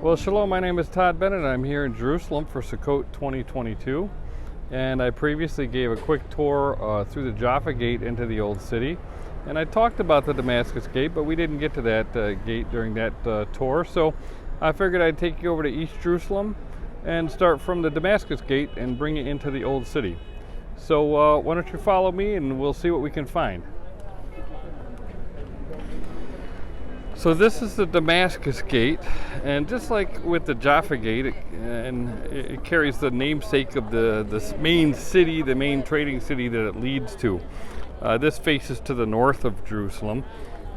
Well, shalom, my name is Todd Bennett. I'm here in Jerusalem for Sukkot 2022. And I previously gave a quick tour through the Jaffa Gate into the Old City. And I talked about the Damascus Gate, but we didn't get to that gate during that tour. So I figured I'd take you over to East Jerusalem and start from the Damascus Gate and bring you into the Old City. So why don't you follow me and we'll see what we can find. So this is the Damascus Gate, and just like with the Jaffa Gate, it carries the namesake of the main city, the main trading city that it leads to. This faces to the north of Jerusalem,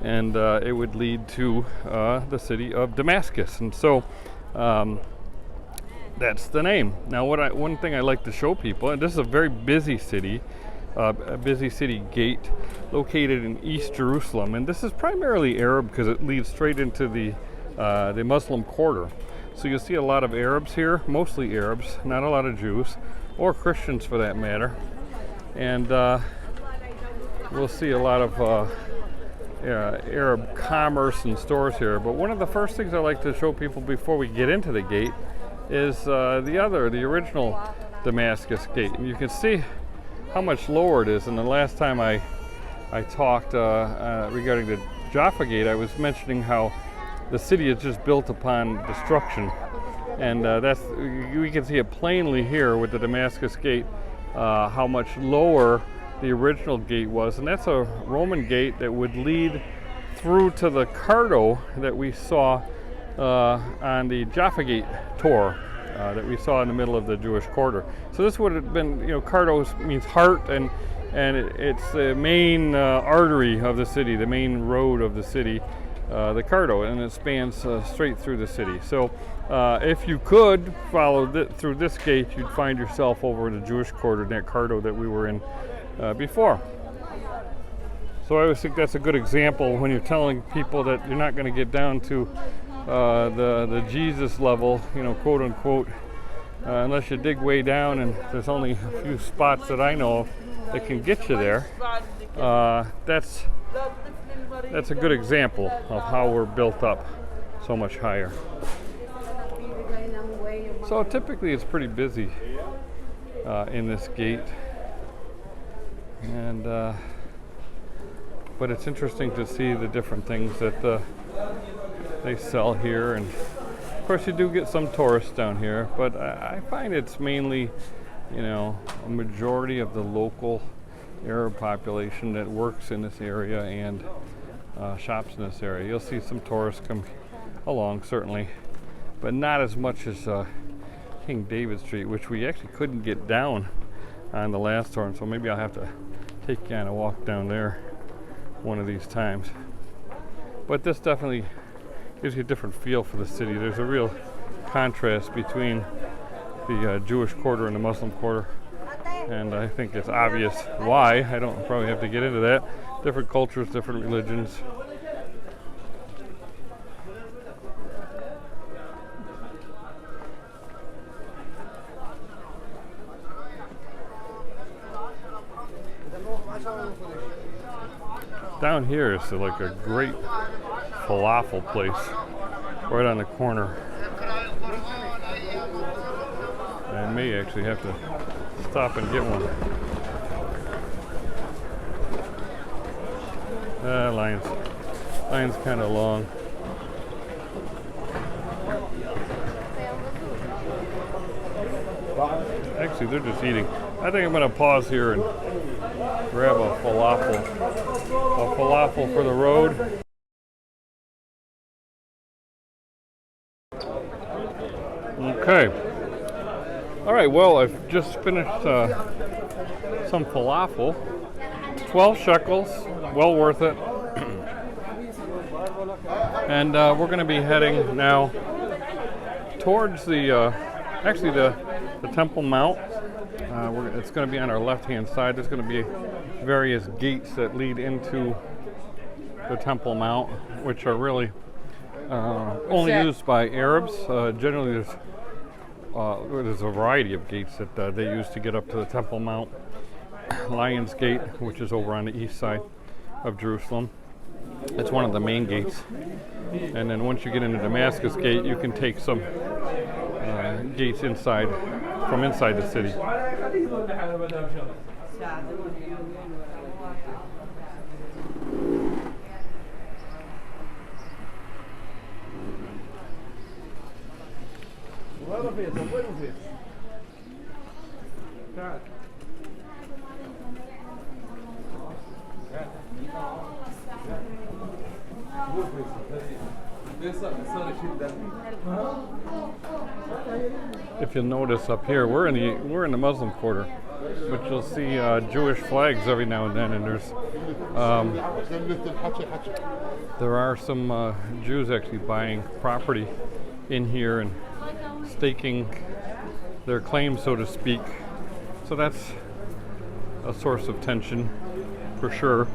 and it would lead to the city of Damascus. And so that's the name. Now, one thing I like to show people, and this is a very busy city, a busy city gate located in East Jerusalem, and this is primarily Arab because it leads straight into the Muslim quarter. So you'll see a lot of Arabs here, mostly Arabs, not a lot of Jews or Christians for that matter. And we'll see a lot of Arab commerce and stores here. But one of the first things I like to show people before we get into the gate is the original Damascus Gate. And you can see how much lower it is. And the last time I talked regarding the Jaffa Gate, I was mentioning how the city is just built upon destruction. And we can see it plainly here with the Damascus Gate, how much lower the original gate was. And that's a Roman gate that would lead through to the Cardo that we saw on the Jaffa Gate tour. That we saw in the middle of the Jewish quarter. So this would have been, Cardo means heart, and it's the main artery of the city, the main road of the city, the Cardo, and it spans straight through the city. So if you could follow through this gate, you'd find yourself over in the Jewish quarter, that Cardo that we were in before. So I always think that's a good example when you're telling people that you're not going to get down to the Jesus level, quote unquote, unless you dig way down, and there's only a few spots that I know of that can get you there. That's a good example of how we're built up so much higher. So typically it's pretty busy in this gate, and but it's interesting to see the different things that they sell here. And of course you do get some tourists down here, but I find it's mainly, a majority of the local Arab population that works in this area and shops in this area. You'll see some tourists come along, certainly, but not as much as King David Street, which we actually couldn't get down on the last tour, and so maybe I'll have to take you on a walk down there one of these times. But this definitely gives you a different feel for the city. There's a real contrast between the Jewish quarter and the Muslim quarter, and I think it's obvious why. I don't probably have to get into that. Different cultures, different religions. Down here is like a great falafel place right on the corner. I may actually have to stop and get one. Line's kind of long. Actually, they're just eating. I think I'm going to pause here and grab a falafel for the road. Okay. All right, well, I've just finished some falafel. 12 shekels, well worth it. And we're going to be heading now towards the Temple Mount. It's going to be on our left-hand side. There's going to be various gates that lead into the Temple Mount, which are really only used by Arabs. Generally, there's a variety of gates that they use to get up to the Temple Mount. Lion's Gate, which is over on the east side of Jerusalem. It's one of the main gates. And then once you get into Damascus Gate, you can take some gates inside, from inside the city. If you'll notice up here, we're in the Muslim quarter, but you'll see Jewish flags every now and then, and there are some Jews actually buying property in here and staking their claim, so to speak. So that's a source of tension for sure.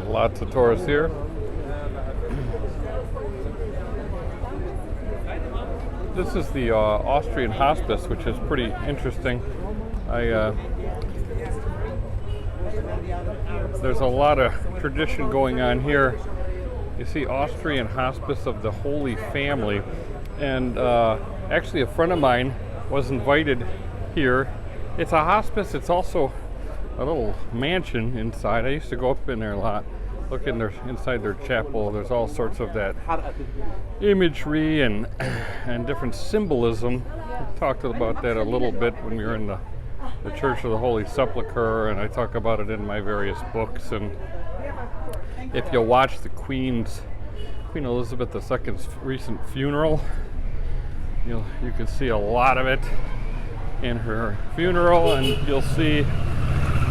Lots of tourists here. This is the Austrian Hospice, which is pretty interesting. There's a lot of tradition going on here. You see Austrian Hospice of the Holy Family, and actually a friend of mine was invited here. It's a hospice. It's also a little mansion inside. I used to go up in there a lot, look in their inside their chapel. There's all sorts of that imagery and different symbolism. We talked about that a little bit when we were in the Church of the Holy Sepulchre, and I talk about it in my various books. And if you'll watch the Queen Elizabeth II's recent funeral, you can see a lot of it in her funeral, and you'll see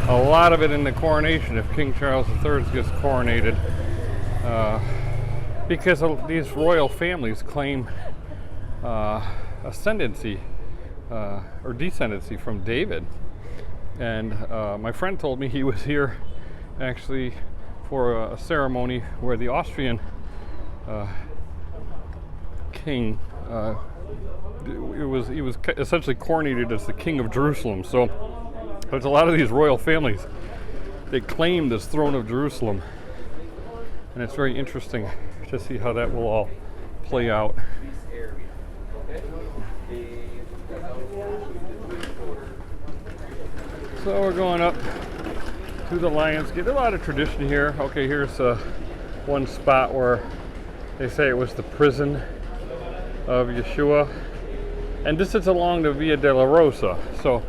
a lot of it in the coronation if King Charles III gets coronated, because these royal families claim ascendancy or descendancy from David. And my friend told me he was here actually for a ceremony where the Austrian king he was essentially coronated as the King of Jerusalem. So there's a lot of these royal families that claim this throne of Jerusalem, and it's very interesting to see how that will all play out. So we're going up to the Lions Gate. A lot of tradition here. Okay, here's one spot where they say it was the prison of Yeshua, and this is along the Via Dolorosa. So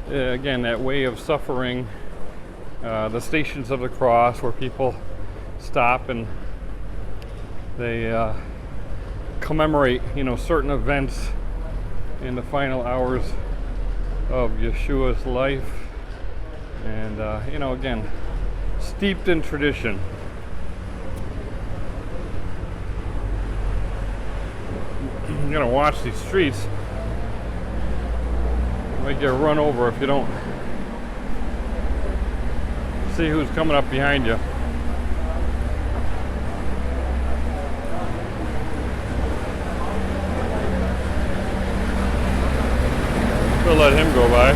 again, that way of suffering, the Stations of the Cross, where people stop and they commemorate, certain events in the final hours of Yeshua's life, and again, steeped in tradition. You're gonna watch these streets. You might get run over if you don't see who's coming up behind you. let him go by.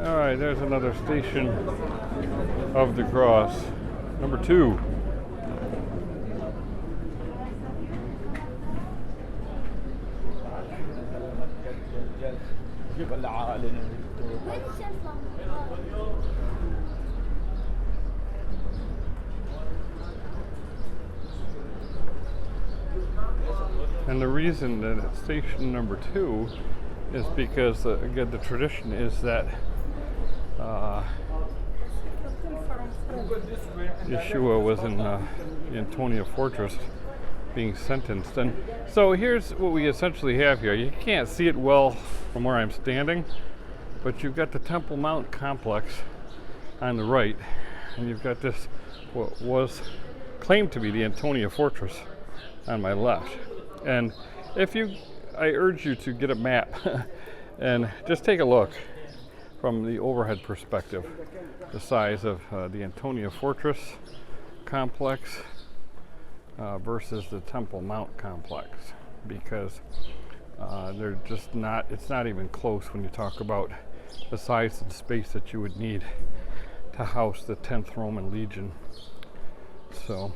All right, there's another station of the cross, number 2. And the reason that it's station number 2 is because, again, the tradition is that Yeshua was in the Antonia Fortress being sentenced. And so here's what we essentially have here. You can't see it well from where I'm standing, but you've got the Temple Mount complex on the right, and you've got this, what was claimed to be the Antonia Fortress, on my left. And I urge you to get a map and just take a look from the overhead perspective, the size of the Antonia Fortress complex versus the Temple Mount complex, because they're just not, it's not even close when you talk about the size and space that you would need to house the 10th Roman Legion. So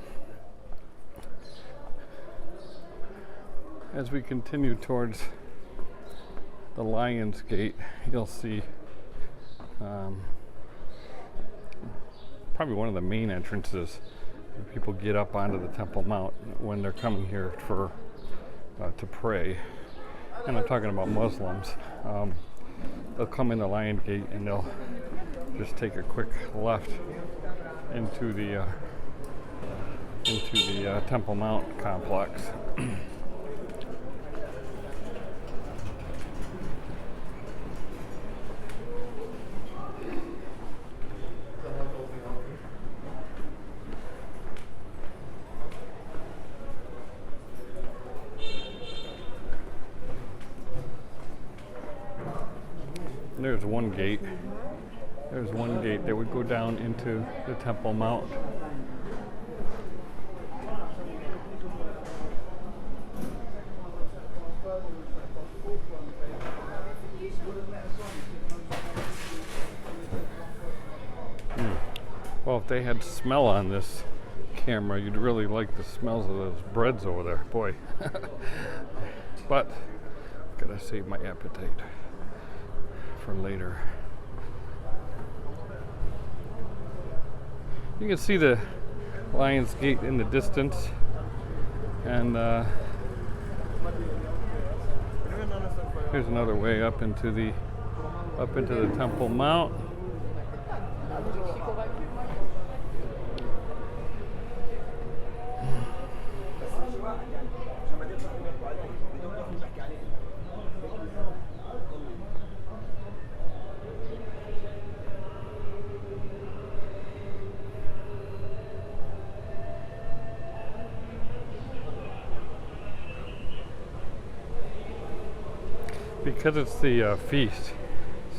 as we continue towards the Lion's Gate, you'll see probably one of the main entrances where people get up onto the Temple Mount when they're coming here for to pray. And I'm talking about Muslims. They'll come in the Lion Gate and they'll just take a quick left into the Temple Mount complex. There's one gate. There's one gate that would go down into the Temple Mount. Well, if they had smell on this camera, you'd really like the smells of those breads over there, boy. But gotta save my appetite for later. You can see the Lion's Gate in the distance, and here's another way up into the Temple Mount. Because it's the feast,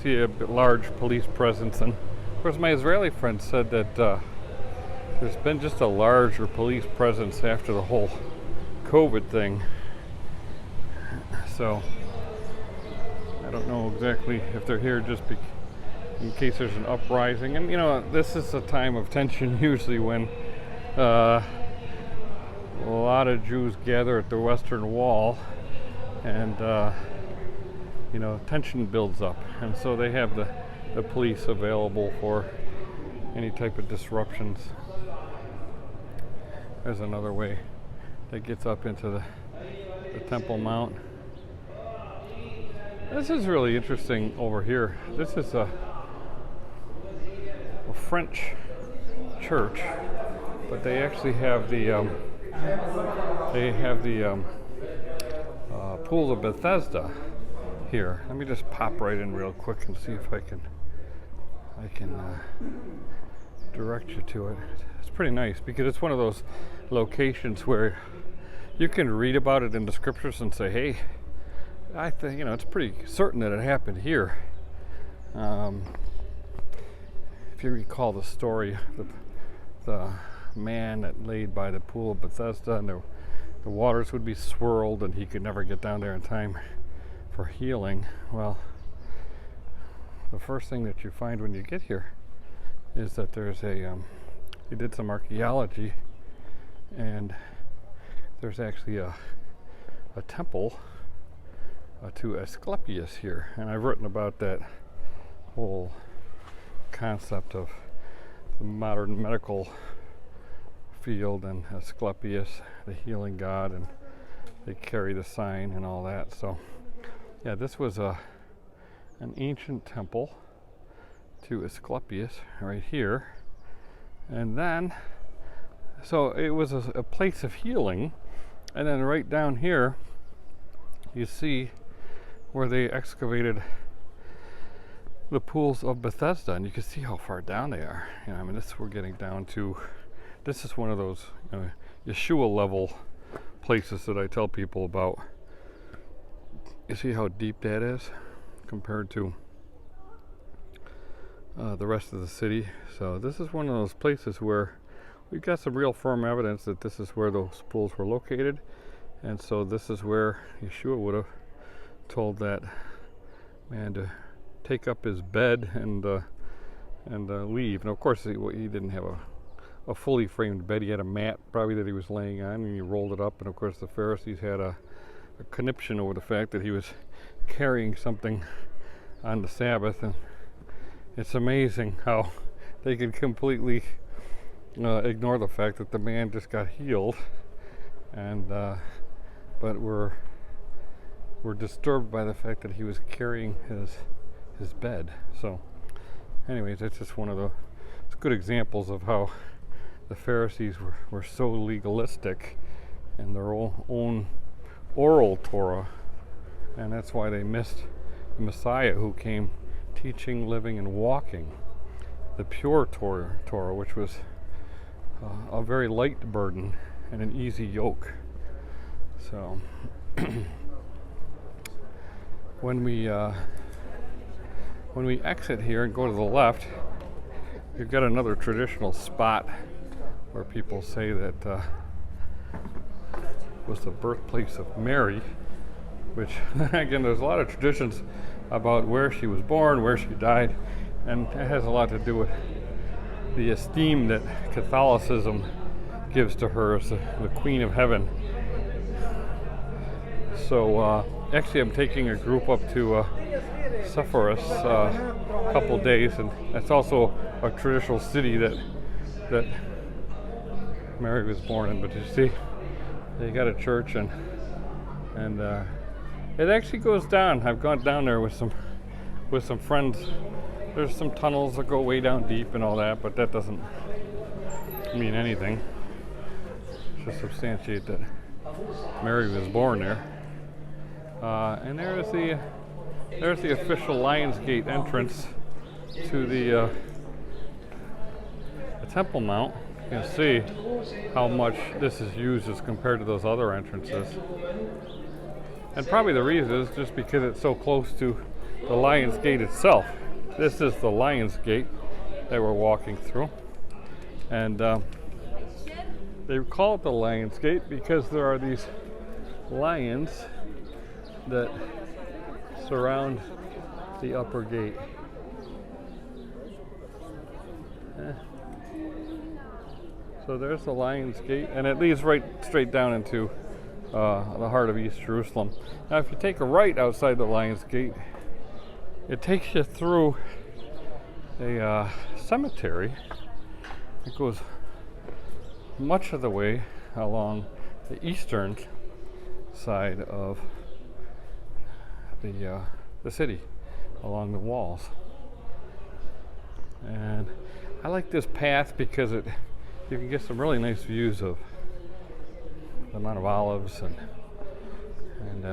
see a large police presence, and of course my Israeli friend said that there's been just a larger police presence after the whole COVID thing. So I don't know exactly if they're here just in case there's an uprising. And you know, this is a time of tension usually when a lot of Jews gather at the Western Wall, and you know, tension builds up, and so they have the police available for any type of disruptions. There's another way that gets up into the Temple Mount. This is really interesting over here. This is a French church, but they actually have the They have the pools of Bethesda here. Let me just pop right in real quick and see if I can direct you to it. It's pretty nice because it's one of those locations where you can read about it in the scriptures and say, hey, I think, it's pretty certain that it happened here. If you recall the story, the man that laid by the pool of Bethesda, and the waters would be swirled and he could never get down there in time for healing. Well, the first thing that you find when you get here is that there's he did some archaeology, and there's actually a temple to Asclepius here, and I've written about that whole concept of the modern medical field and Asclepius, the healing god, and they carry the sign and all that. So yeah, this was an ancient temple to Asclepius right here, and then so it was a place of healing. And then right down here you see where they excavated the pools of Bethesda, and you can see how far down they are. We're getting down to, this is one of those Yeshua level places that I tell people about. You see how deep that is compared to the rest of the city. So this is one of those places where we've got some real firm evidence that this is where those pools were located, and so this is where Yeshua would have told that man to take up his bed and leave. And of course he didn't have a fully framed bed. He had a mat probably that he was laying on, and he rolled it up. And of course the Pharisees had a conniption over the fact that he was carrying something on the Sabbath. And it's amazing how they could completely ignore the fact that the man just got healed, and but we're disturbed by the fact that he was carrying his bed. So anyways, it's just one of the good examples of how the Pharisees were so legalistic in their own oral Torah, and that's why they missed the Messiah, who came teaching, living, and walking the pure Torah, which was a very light burden and an easy yoke. So when we exit here and go to the left, you've got another traditional spot where people say that was the birthplace of Mary, which again, there's a lot of traditions about where she was born, where she died, and it has a lot to do with the esteem that Catholicism gives to her as the Queen of Heaven. So actually I'm taking a group up to Sepphoris a couple days, and that's also a traditional city that Mary was born in. But you see, they got a church, and it actually goes down. I've gone down there with some friends. There's some tunnels that go way down deep and all that, but that doesn't mean anything. Just substantiate that Mary was born there. And there's the official Lions Gate entrance to the Temple Mount. You can see how much this is used as compared to those other entrances. And probably the reason is just because it's so close to the Lions Gate itself. This is the Lions Gate that we're walking through. And they call it the Lions Gate because there are these lions that surround the upper gate. So there's the Lions Gate, and it leads right straight down into the heart of East Jerusalem. Now if you take a right outside the Lions Gate, it takes you through a cemetery. It goes much of the way along the eastern side of the city, along the walls. And I like this path because you can get some really nice views of the Mount of Olives and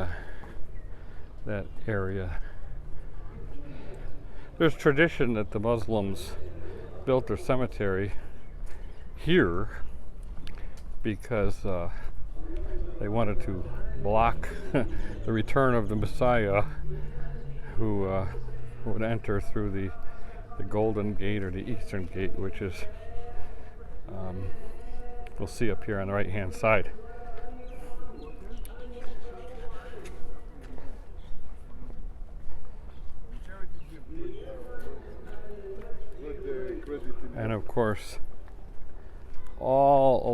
that area. There's tradition that the Muslims built their cemetery here because they wanted to block the return of the Messiah who would enter through the Golden Gate or the Eastern Gate, which is, we'll see up here on the right hand side. And of course, all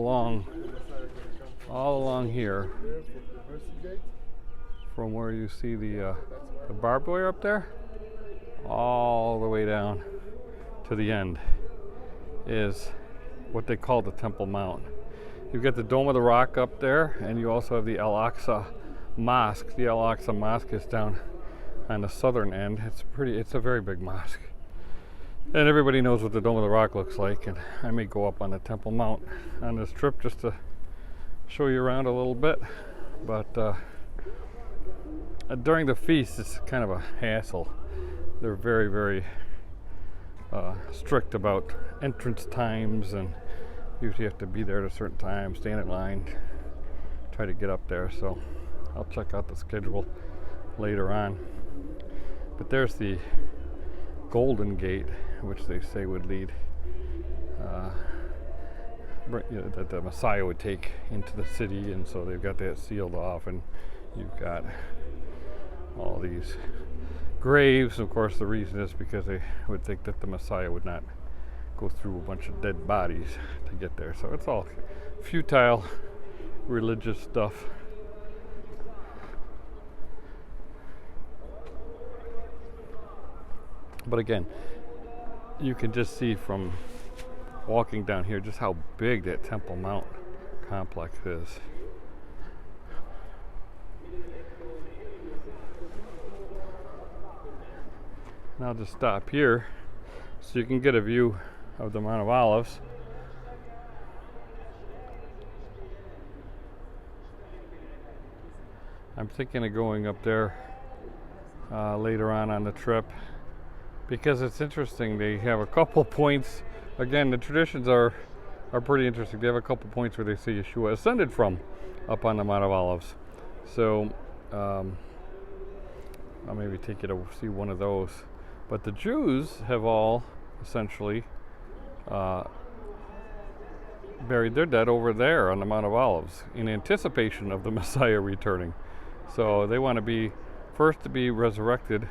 along here, from where you see the barbed wire up there, all the way down to the end is what they call the Temple Mount. You've got the Dome of the Rock up there, and you also have the Al-Aqsa Mosque. The Al-Aqsa Mosque is down on the southern end. It's a very big mosque. And everybody knows what the Dome of the Rock looks like, and I may go up on the Temple Mount on this trip just to show you around a little bit. But during the feast, it's kind of a hassle. They're very, very strict about entrance times, and usually have to be there at a certain time, stand in line, try to get up there. So I'll check out the schedule later on. But there's the Golden Gate, which they say would lead that the Messiah would take into the city, and so they've got that sealed off, and you've got all these graves. Of course, the reason is because they would think that the Messiah would not go through a bunch of dead bodies to get there. So it's all futile religious stuff. But again, you can just see from walking down here just how big that Temple Mount complex is. And I'll just stop here so you can get a view of the Mount of Olives. I'm thinking of going up there later on the trip, because it's interesting. They have a couple points. Again, the traditions are pretty interesting. They have a couple points where they say Yeshua ascended from up on the Mount of Olives. So I'll maybe take you to see one of those. But the Jews have all essentially buried their dead over there on the Mount of Olives in anticipation of the Messiah returning. So they want to be first to be resurrected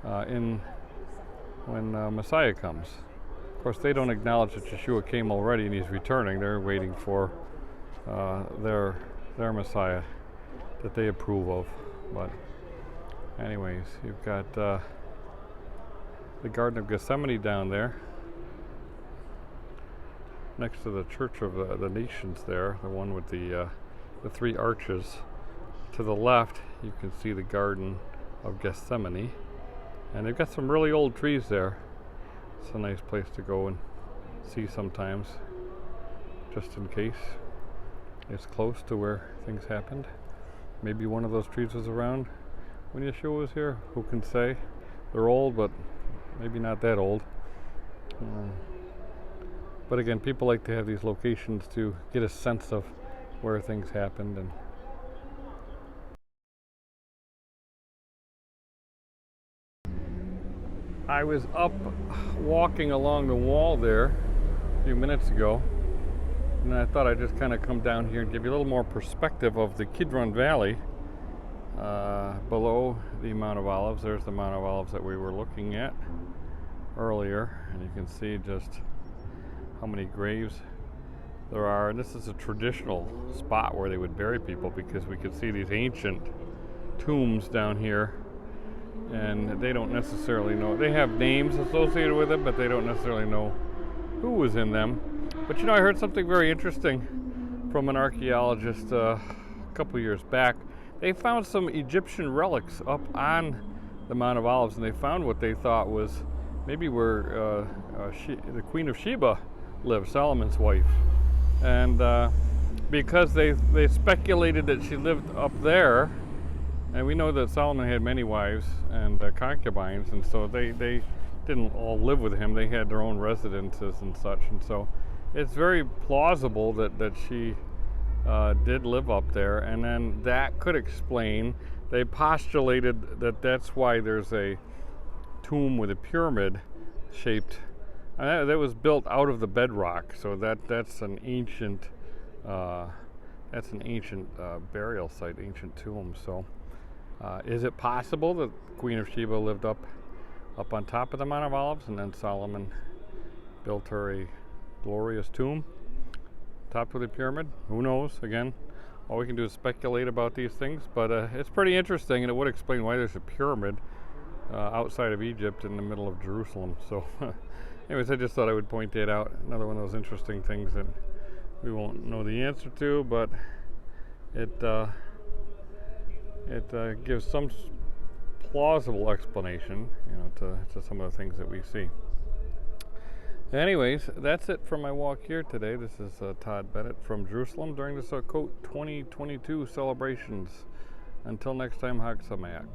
when Messiah comes. Of course, they don't acknowledge that Yeshua came already and he's returning. They're waiting for their Messiah that they approve of. But anyways, you've got the Garden of Gethsemane down there next to the Church of the Nations there, the one with the three arches. To the left, you can see the Garden of Gethsemane. And they've got some really old trees there. It's a nice place to go and see sometimes, just in case it's close to where things happened. Maybe one of those trees was around when Yeshua was here. Who can say? They're old, but maybe not that old. But again, people like to have these locations to get a sense of where things happened. And I was up walking along the wall there a few minutes ago, and I thought I'd just kind of come down here and give you a little more perspective of the Kidron Valley below the Mount of Olives. There's the Mount of Olives that we were looking at earlier, and you can see just how many graves there are. And this is a traditional spot where they would bury people, because we could see these ancient tombs down here. And they don't necessarily know. They have names associated with it, but they don't necessarily know who was in them. But I heard something very interesting from an archaeologist a couple years back. They found some Egyptian relics up on the Mount of Olives, and they found what they thought was maybe where the Queen of Sheba lived, Solomon's wife. And because they speculated that she lived up there, and we know that Solomon had many wives and concubines, and so they didn't all live with him. They had their own residences and such, and so it's very plausible that she did live up there, and then that could explain. They postulated that that's why there's a tomb with a pyramid shaped. That was built out of the bedrock, so that's an ancient burial site, ancient tomb. So, is it possible that Queen of Sheba lived up on top of the Mount of Olives, and then Solomon built her a glorious tomb topped with a pyramid? Who knows? Again, all we can do is speculate about these things, but it's pretty interesting, and it would explain why there's a pyramid outside of Egypt in the middle of Jerusalem. So anyways, I just thought I would point that out. Another one of those interesting things that we won't know the answer to, but it gives some plausible explanation, to some of the things that we see. Anyways, that's it for my walk here today. This is Todd Bennett from Jerusalem during the Sukkot 2022 celebrations. Until next time, Hag Sameach.